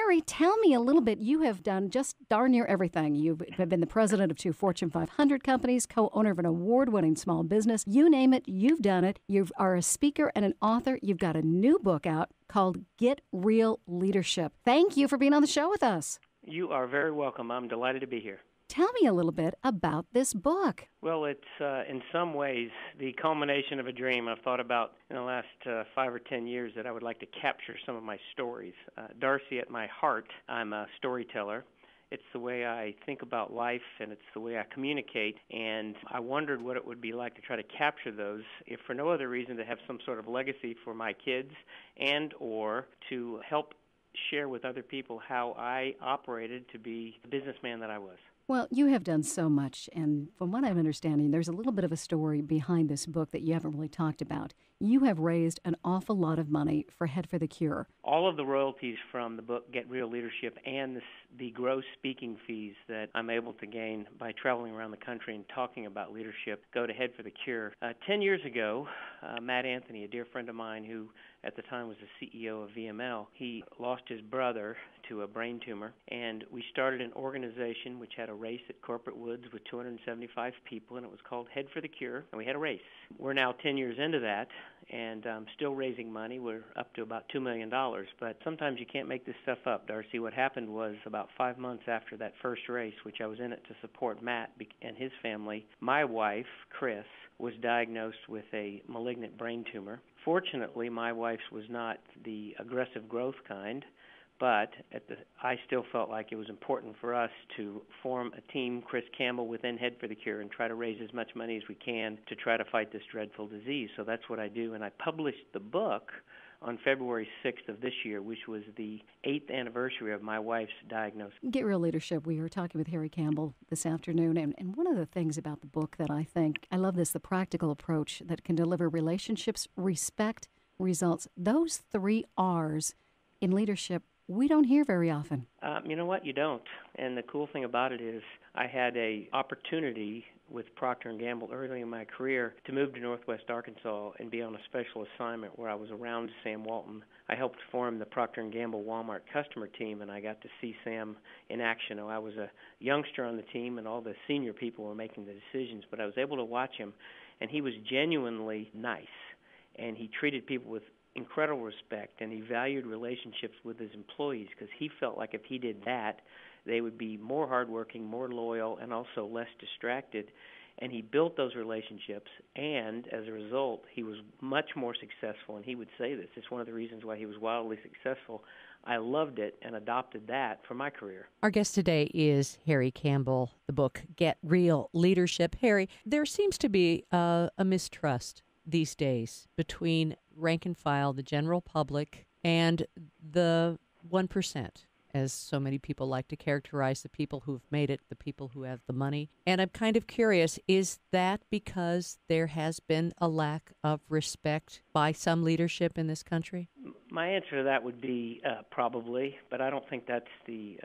Harry, tell me a little bit. You have done just darn near everything. You've been the president of 2 Fortune 500 companies, co-owner of an award-winning small business. You name it, you've done it. You are a speaker and an author. You've got a new book out called Get Real Leadership. Thank you for being on the show with us. You are very welcome. I'm delighted to be here. Tell me a little bit about this book. Well, it's in some ways the culmination of a dream I've thought about in the last 5 or 10 years that I would like to capture some of my stories. Darcie, at my heart, I'm a storyteller. It's the way I think about life, and it's the way I communicate, and I wondered what it would be like to try to capture those, if for no other reason to have some sort of legacy for my kids and or to help share with other people how I operated to be the businessman that I was. Well, you have done so much, and from what I'm understanding, there's a little bit of a story behind this book that you haven't really talked about. You have raised an awful lot of money for Head for the Cure. All of the royalties from the book Get Real Leadership and the gross speaking fees that I'm able to gain by traveling around the country and talking about leadership go to Head for the Cure. 10 years ago, Matt Anthony, a dear friend of mine who at the time was the CEO of VML, he lost his brother to a brain tumor, and we started an organization which had a race at Corporate Woods with 275 people, and it was called Head for the Cure, and we had a race. We're now 10 years into that, and still raising money. We're up to about $2 million, but sometimes you can't make this stuff up, Darcie. What happened was about 5 months after that first race, which I was in it to support Matt and his family, my wife, Chris, was diagnosed with a malignant brain tumor. Fortunately, my wife's was not the aggressive growth kind, but I still felt like it was important for us to form a team, Chris Campbell, within Head for the Cure, and try to raise as much money as we can to try to fight this dreadful disease. So that's what I do, and I published the book on February 6th of this year, which was the 8th anniversary of my wife's diagnosis. Get Real Leadership. We were talking with Harry Campbell this afternoon, and one of the things about the book that I think, I love this, the practical approach that can deliver relationships, respect, results. Those 3 R's in leadership we don't hear very often. You know what? You don't. And the cool thing about it is I had an opportunity with Procter & Gamble early in my career to move to Northwest Arkansas and be on a special assignment where I was around Sam Walton. I helped form the Procter & Gamble Walmart customer team, and I got to see Sam in action. I was a youngster on the team, and all the senior people were making the decisions, but I was able to watch him, and he was genuinely nice, and he treated people with incredible respect, and he valued relationships with his employees because he felt like if he did that, they would be more hardworking, more loyal, and also less distracted. And he built those relationships, and as a result, he was much more successful. And he would say this. It's one of the reasons why he was wildly successful. I loved it and adopted that for my career. Our guest today is Harry Campbell, the book Get Real Leadership. Harry, there seems to be a mistrust these days between rank and file, the general public, and the 1%, as so many people like to characterize the people who've made it, the people who have the money. And I'm kind of curious, is that because there has been a lack of respect by some leadership in this country? My answer to that would be probably, but I don't think that's the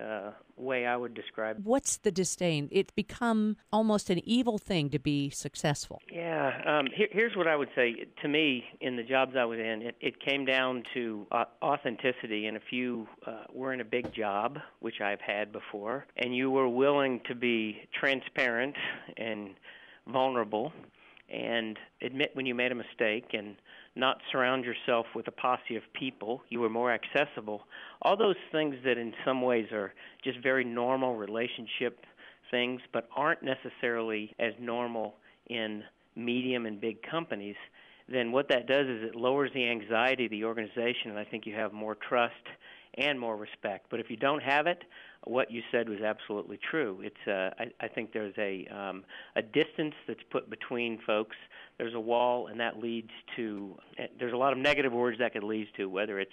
way I would describe it. What's the disdain? It's become almost an evil thing to be successful. Yeah, here's what I would say. To me, in the jobs I was in, it came down to authenticity. And if you were in a big job, which I've had before, and you were willing to be transparent and vulnerable and admit when you made a mistake and not surround yourself with a posse of people, you were more accessible. All those things that in some ways are just very normal relationship things but aren't necessarily as normal in medium and big companies, then what that does is it lowers the anxiety of the organization, and I think you have more trust and more respect. But if you don't have it, what you said was absolutely true. It's I think there's a distance that's put between folks. There's a wall, and that leads to there's a lot of negative words that could lead to, whether it's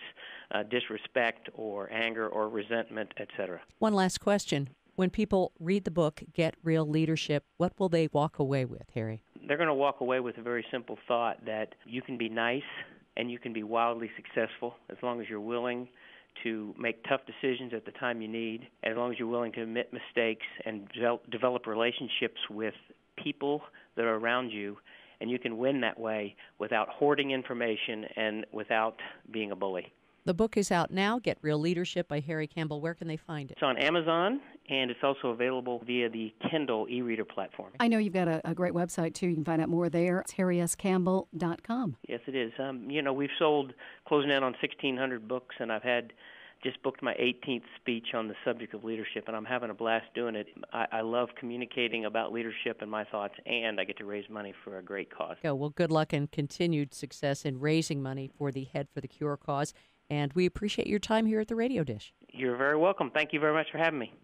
disrespect or anger or resentment, etc. One last question. When people read the book, Get Real Leadership, what will they walk away with, Harry? They're going to walk away with a very simple thought that you can be nice and you can be wildly successful as long as you're willing to make tough decisions at the time you need, as long as you're willing to admit mistakes and develop relationships with people that are around you, and you can win that way without hoarding information and without being a bully. The book is out now, Get Real Leadership by Harry Campbell. Where can they find it? It's on Amazon, and it's also available via the Kindle e-reader platform. I know you've got a great website, too. You can find out more there. It's harryscampbell.com. Yes, it is. We've sold, closing in on 1,600 books, and I've just booked my 18th speech on the subject of leadership, and I'm having a blast doing it. I love communicating about leadership and my thoughts, and I get to raise money for a great cause. Well, good luck and continued success in raising money for the Head for the Cure cause, and we appreciate your time here at the Radio Dish. You're very welcome. Thank you very much for having me.